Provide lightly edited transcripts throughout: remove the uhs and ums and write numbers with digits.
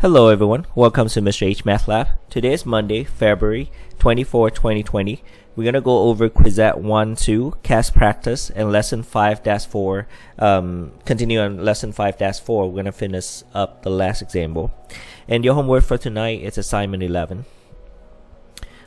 Hello everyone, welcome to Mr. H Math Lab. Today is Monday, February 24, 2020. We're going to go over Quizette 1-2, CAS Practice, and Lesson 5-4. Continue on Lesson 5-4. We're going to finish up the last example. And your homework for tonight is Assignment 11.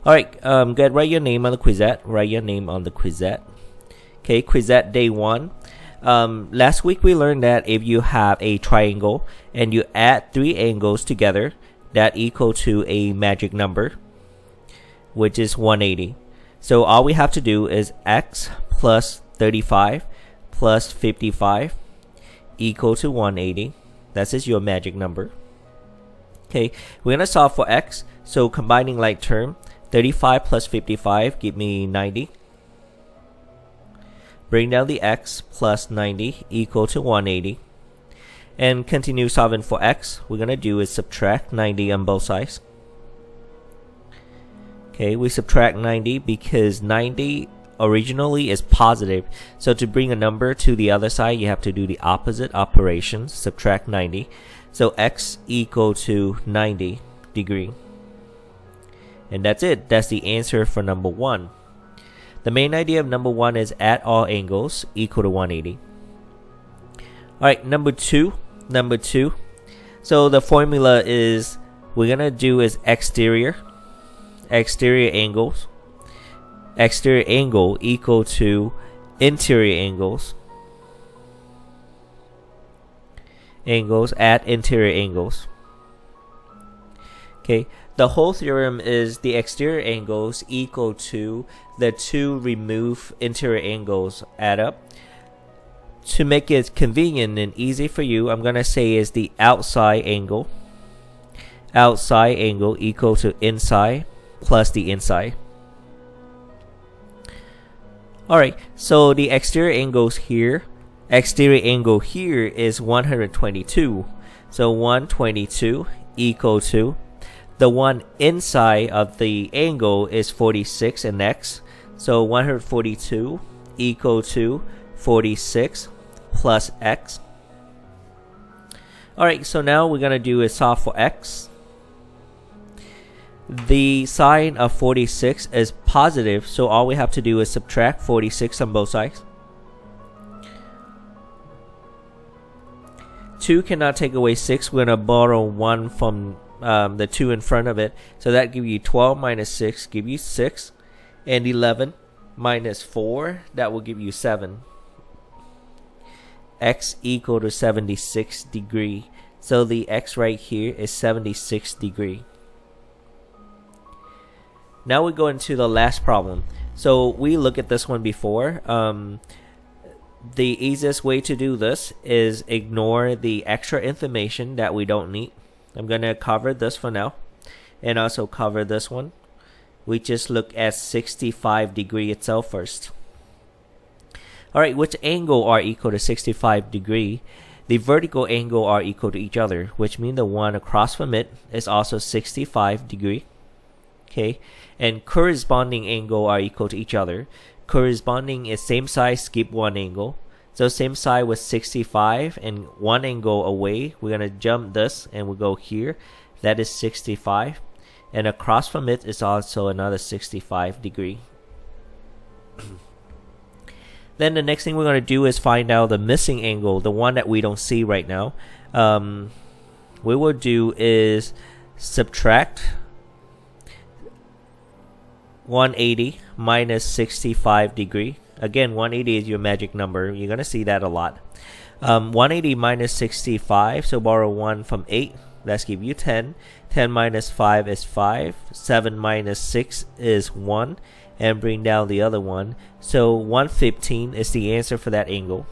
Alright, write your name on the Quizette. Write your name on the Quizette. Okay, Quizette Day 1. Last week we learned that if you have a triangle and you add three angles together, that equal to a magic number, which is 180. So all we have to do is x plus 35 plus 55 equal to 180. That is your magic number. Okay, we're going to solve for x. So combining like term, 35 plus 55 give me 90. Bring down the x plus 90 equal to 180. And continue solving for x. We're going to do is subtract 90 on both sides. Okay, we subtract 90 because 90 originally is positive. So to bring a number to the other side, you have to do the opposite operation, subtract 90. So x equal to 90 degree. And that's it. That's the answer for number 1. The main idea of number 1 is add all angles equal to 180. Alright, number 2. So the formula is we're going to do is exterior angles. Exterior angle equal to interior angles. Angles at interior angles. Okay. The whole theorem is the exterior angles equal to the two removed interior angles add up. To make it convenient and easy for you, I'm going to say is the outside angle. Outside angle equal to inside plus the inside. Alright, so the exterior angles here. Exterior angle here is 122. So 122 equal to the one inside of the angle is 46 in x. So 142 equal to 46 plus x. Alright, so now we're going to do is solve for x. The sign of 46 is positive, so all we have to do is subtract 46 on both sides. 2 cannot take away 6. We're going to borrow 1 from the 2 in front of it. So that gives you 12 minus 6, give you 6. And 11 minus 4, that will give you 7. X equal to 76 degree. So the x right here is 76 degree. Now we go into the last problem. So we look at this one before. The easiest way to do this is ignore the extra information that we don't need. I'm going to cover this for now and also cover this one. We just look at 65 degree itself first. Alright, which angle are equal to 65 degree? The vertical angle are equal to each other, which means the one across from it is also 65 degree. Okay, and corresponding angle are equal to each other. Corresponding is same side, skip one angle. So same side was 65 and one angle away. We're going to jump this and we'll go here. That is 65. And across from it is also another 65 degree. Then the next thing we're going to do is find out the missing angle, the one that we don't see right now. We will do is subtract 180 minus 65 degree. Again, 180 is your magic number. You're going to see that a lot. 180 minus 65, so borrow 1 from 8. Let's give you 10. 10 minus 5 is 5. 7 minus 6 is 1. And bring down the other one. So 115 is the answer for that angle.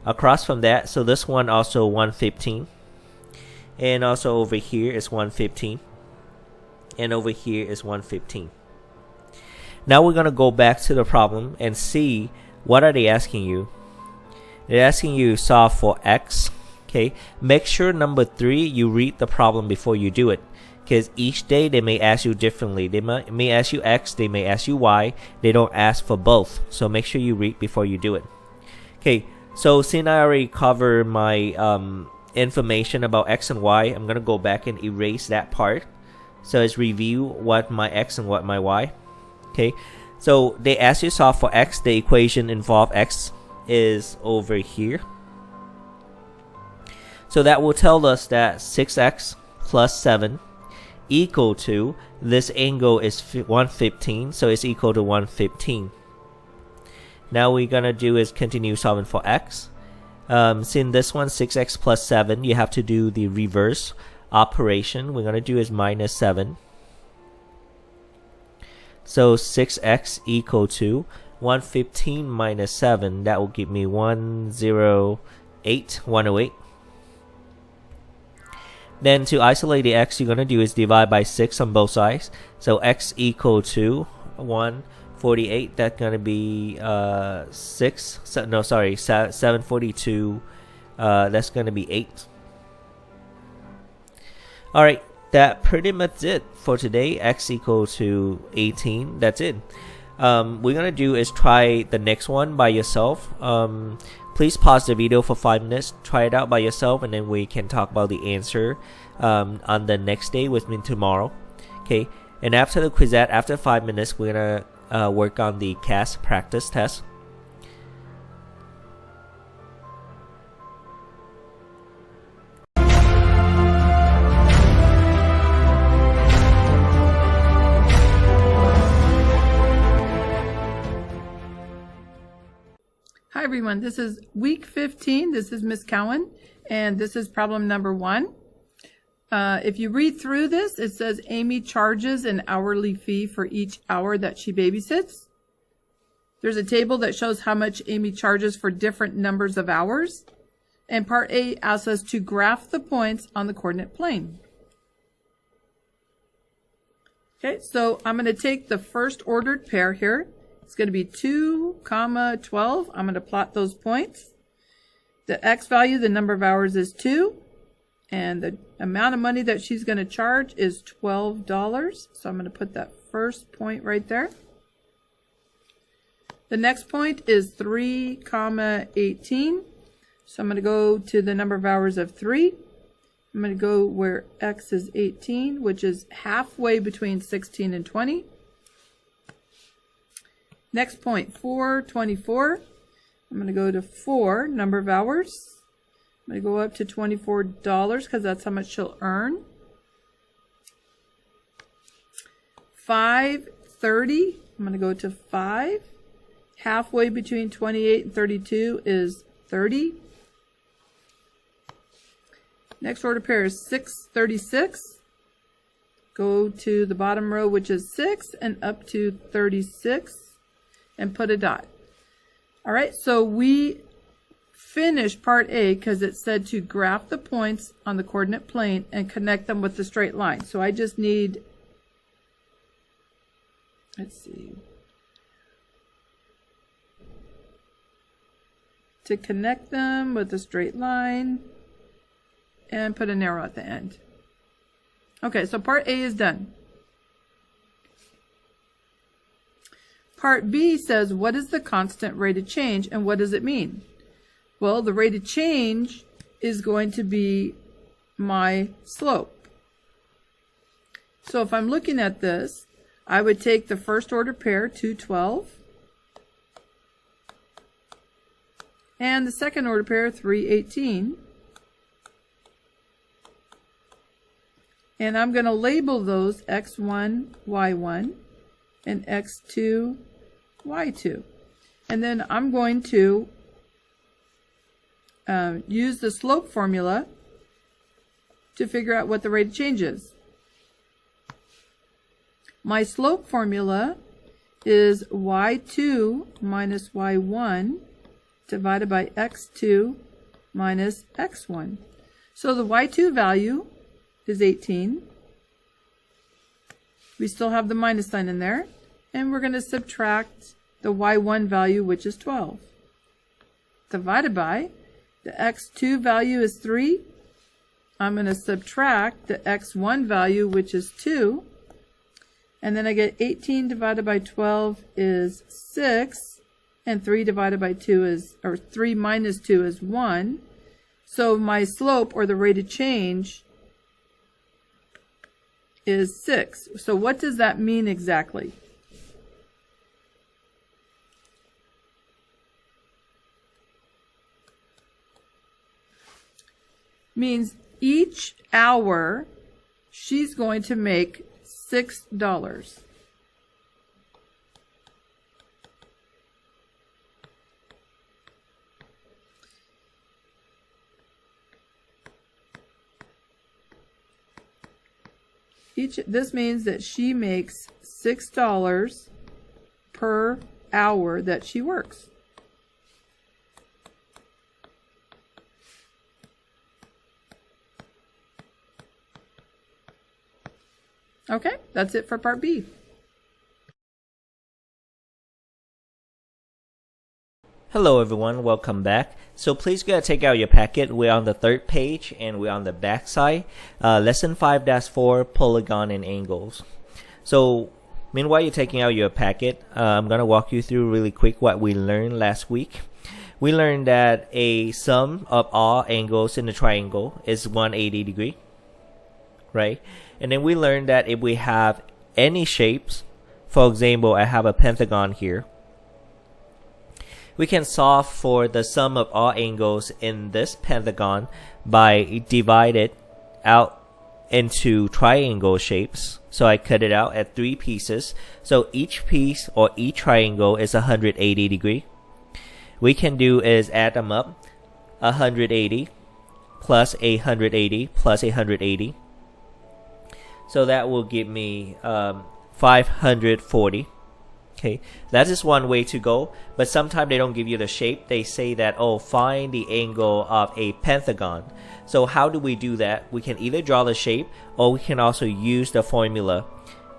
Across from that, so this one also 115. And also over here is 115. And over here is 115. Now we're going to go back to the problem and see what are they asking you. They're asking you to solve for x. Okay, make sure number 3 you read the problem before you do it. because each day they may ask you differently. They may ask you X, they may ask you Y. They don't ask for both, so make sure you read before you do it. Okay, so since I already covered my information about X and Y, I'm gonna go back and erase that part. So let's review what my X and what my Y. Okay, so they ask you to solve for X. The equation involved X is over here. So that will tell us that 6x plus 7 equal to, this angle is 115, so it's equal to 115. Now we're gonna do is continue solving for x. Since this one 6x plus 7, you have to do the reverse operation. We're gonna do is minus 7. So 6x equal to 115 minus 7. That will give me 108. Then to isolate the x, you're going to do is divide by 6 on both sides. So x equal to 148. That's going to be 742. That's going to be 8. Alright, that pretty much it for today. X equal to 18. That's it. We're going to do is try the next one by yourself. Please pause the video for 5 minutes, try it out by yourself, and then we can talk about the answer on the next day with me tomorrow. Okay, and after the quizette, after 5 minutes, we're gonna work on the CAS practice test. Hi everyone, this is week 15. This is Miss Cowan, and this is problem number 1. If you read through this, it says Amy charges an hourly fee for each hour that she babysits. There's a table that shows how much Amy charges for different numbers of hours. And part A asks us to graph the points on the coordinate plane. Okay, so I'm going to take the first ordered pair here. It's going to be 2, 12. I'm going to plot those points. The x value, the number of hours, is 2. And the amount of money that she's going to charge is $12. So I'm going to put that first point right there. The next point is 3, 18. So I'm going to go to the number of hours of 3. I'm going to go where x is 18, which is halfway between 16 and 20. Next point, 4, 24. I'm going to go to 4, number of hours. I'm going to go up to $24 because that's how much she'll earn. 5, 30. I'm going to go to 5. Halfway between 28 and 32 is 30. Next order pair is 6, 36. Go to the bottom row, which is 6, and up to 36. And put a dot. All right, so we finished part A because it said to graph the points on the coordinate plane and connect them with the straight line. So I just need, let's see, to connect them with a straight line and put an arrow at the end. Okay, so part A is done. Part B says, what is the constant rate of change and what does it mean? Well, the rate of change is going to be my slope. So if I'm looking at this, I would take the first order pair, 2, 12, and the second order pair, 3, 18. And I'm going to label those x1, y1. And x2, y2. And then I'm going to use the slope formula to figure out what the rate of change is. My slope formula is y2 minus y1 divided by x2 minus x1. So the y2 value is 18. We still have the minus sign in there. And we're going to subtract the y1 value, which is 12. Divided by the x2 value is 3. I'm going to subtract the x1 value, which is 2. And then I get 18 divided by 12 is 6. And 3 divided by 2 is, or 3 minus 2 is 1. So my slope, or the rate of change, is 6. So what does that mean exactly? Means each hour she's going to make $6. This means that she makes $6 per hour that she works. Okay, that's it for part B. Hello everyone, welcome back. So please go take out your packet. We're on the 3rd page and we're on the back side. Lesson 5-4, Polygon and Angles. So meanwhile you're taking out your packet, I'm going to walk you through really quick what we learned last week. We learned that a sum of all angles in the triangle is 180 degree, right? And then we learned that if we have any shapes, for example, I have a pentagon here, we can solve for the sum of all angles in this pentagon by divide it out into triangle shapes. So I cut it out at 3 pieces. So each piece or each triangle is 180 degree. We can do is add them up, 180 plus 180 plus 180. So that will give me 540. Okay, that is one way to go, but sometimes they don't give you the shape. They say that, oh, find the angle of a pentagon. So how do we do that? We can either draw the shape, or we can also use the formula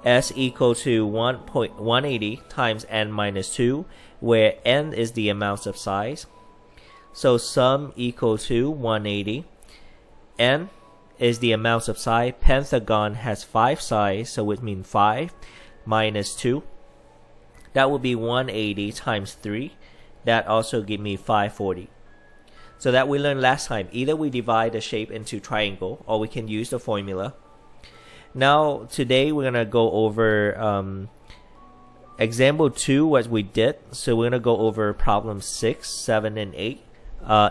S equal to 180 times n minus 2, where n is the amounts of size. So sum equal to 180. N is the amounts of size. Pentagon has 5 sides, so it means 5 minus 2. That would be 180 times 3. That also give me 540. So that we learned last time. Either we divide the shape into triangle, or we can use the formula. Now today we're gonna go over example 2, what we did. So we're gonna go over problem 6, 7, and 8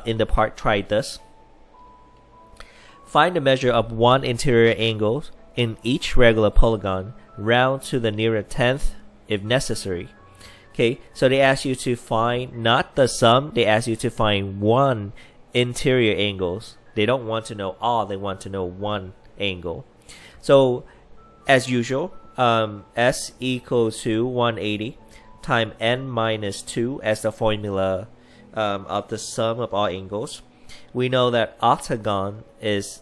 in the part try this. Find the measure of one interior angle in each regular polygon. Round to the nearest tenth if necessary. Okay, so they ask you to find not the sum, they ask you to find one interior angles. They don't want to know all, they want to know one angle. So as usual, S equals to 180 times n minus 2 as the formula of the sum of all angles. We know that octagon is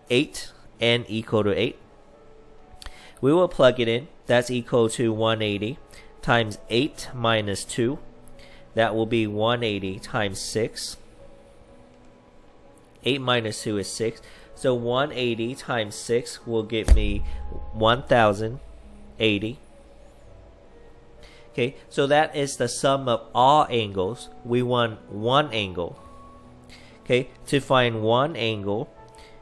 8, n equal to 8. We will plug it in. That's equal to 180 times 8 minus 2. That will be 180 times 6. 8 minus 2 is 6. So 180 times 6 will give me 1080. Okay, so that is the sum of all angles. We want one angle. Okay, to find one angle,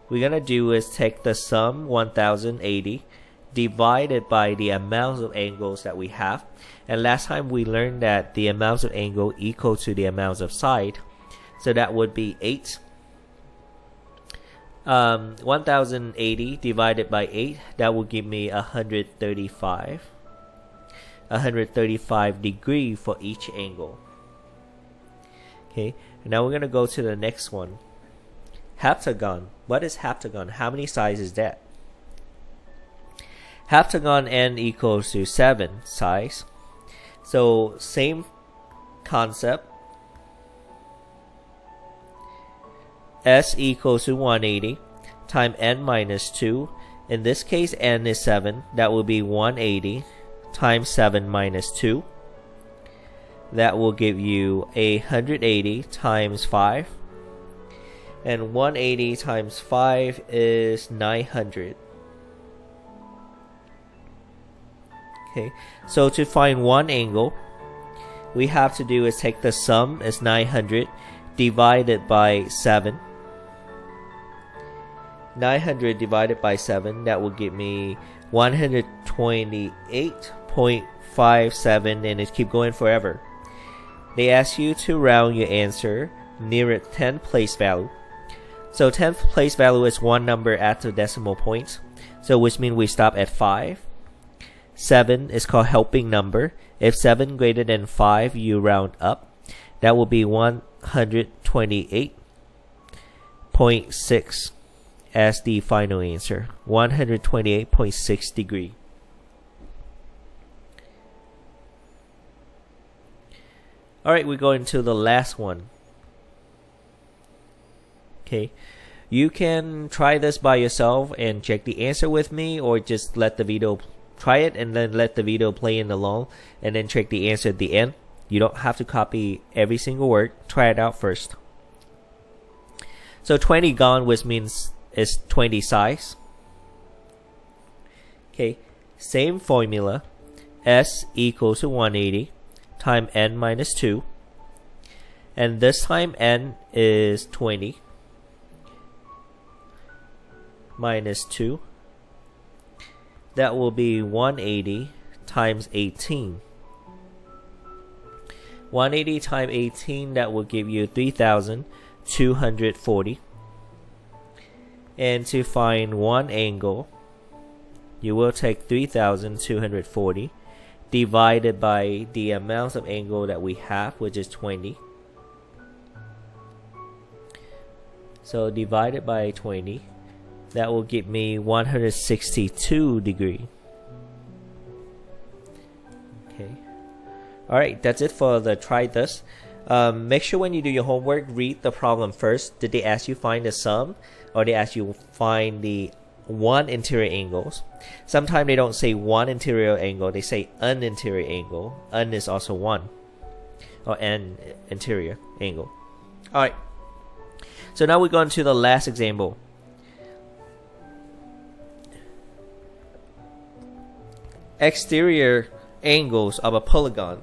we're going to do is take the sum 1080 divided by the amounts of angles that we have. And last time we learned that the amounts of angle equal to the amounts of side. So that would be 8. 1080 divided by 8, that will give me 135. 135 degree for each angle. Okay, now we're going to go to the next one. Heptagon. What is heptagon? How many sides is that? Heptagon n equals to 7 sides. So same concept. S equals to 180 times n minus 2. In this case, n is 7. That will be 180 times 7 minus 2. That will give you 180 times 5. And 180 times 5 is 900. Okay, so to find one angle, we have to do is take the sum as 900 divided by 7. 900 divided by 7, that will give me 128.57, and it keep going forever. They ask you to round your answer near a 10th place value. So 10th place value is one number after decimal points, so which means we stop at 5. 7 is called helping number. If 7 greater than 5, you round up. That will be 128.6 as the final answer. 128.6 degree. Alright, we go into the last one. Okay, you can try this by yourself and check the answer with me, or just let the video try it and then let the video play in along and then check the answer at the end. You don't have to copy every single word. Try it out first. So 20 gone, which means it's 20 size. Okay, same formula. S equals to 180 times n minus 2. And this time n is 20 minus 2. That will be 180 times 18. 180 times 18, that will give you 3,240. And to find one angle, you will take 3,240 divided by the amount of angle that we have, which is 20. So divided by 20, that will give me 162 degree. Okay. Alright, that's it for the try this. Make sure when you do your homework, read the problem first. Did they ask you find the sum, or they ask you find the one interior angles? Sometimes they don't say one interior angle, they say an interior angle. An is also one, or an interior angle. Alright, so now we go into the last example. Exterior angles of a polygon.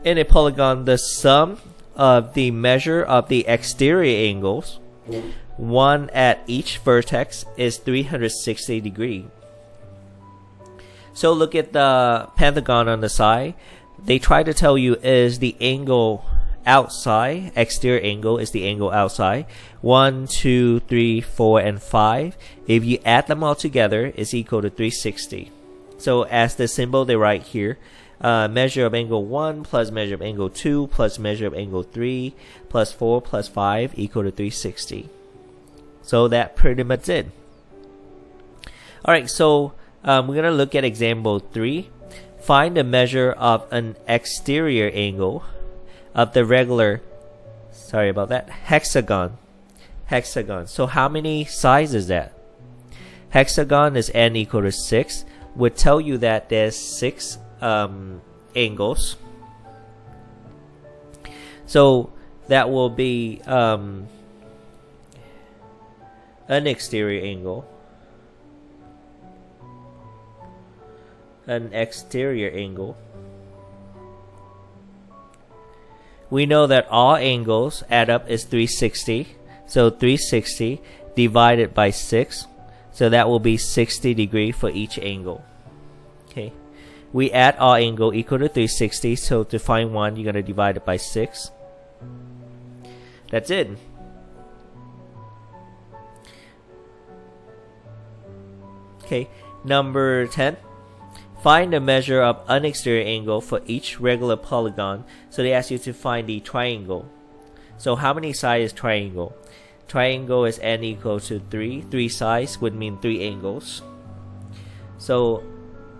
In a polygon, the sum of the measure of the exterior angles, one at each vertex, is 360 degrees. So look at the pentagon on the side. They try to tell you is the angle outside, exterior angle is the angle outside. 1, 2, 3, 4, and 5. If you add them all together, it's equal to 360. So as the symbol they write here, measure of angle 1 plus measure of angle 2 plus measure of angle 3 plus 4 plus 5 equal to 360. So that pretty much it. Alright, so we're going to look at example 3. Find the measure of an exterior angle of the regular, hexagon. So how many sides is that? Hexagon is n equal to 6. Would tell you that there's 6 angles. So that will be an exterior angle, an exterior angle. We know that all angles add up is 360. So 360 divided by 6. So that will be 60 degrees for each angle. Okay. We add all angle equal to 360. So to find one, you're going to divide it by 6. That's it. Okay. Number 10. Find the measure of an exterior angle for each regular polygon. So they ask you to find the triangle. So how many sides is triangle? Triangle is n equal to 3. 3 sides would mean 3 angles. So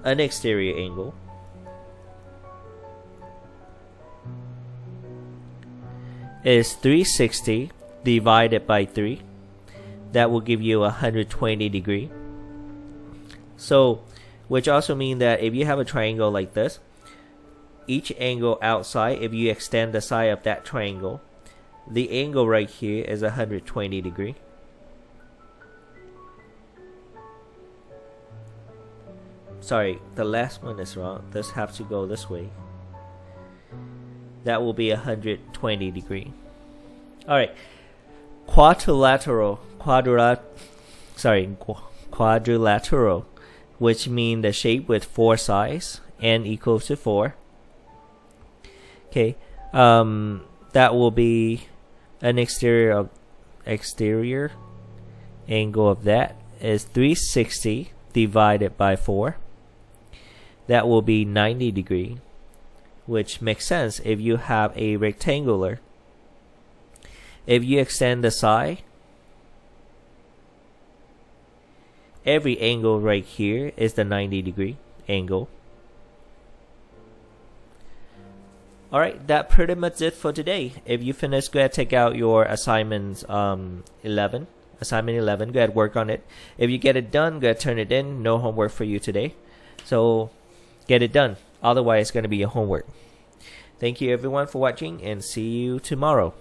an exterior angle is 360 divided by 3. That will give you 120 degrees. So which also means that if you have a triangle like this, each angle outside, if you extend the side of that triangle, the angle right here is 120 degree. Sorry, the last one is wrong. This have to go this way. That will be 120 degree. Alright. Quadrilateral, which mean the shape with 4 sides, n equals to 4. Okay, that will be an exterior angle of that is 360 divided by 4. That will be 90 degree, which makes sense if you have a rectangular. If you extend the side, every angle right here is the 90 degree angle. Alright, that pretty much it for today. If you finish, go ahead take out your assignment 11. Assignment 11, go ahead work on it. If you get it done, go ahead turn it in. No homework for you today. So get it done. Otherwise, it's going to be your homework. Thank you everyone for watching and see you tomorrow.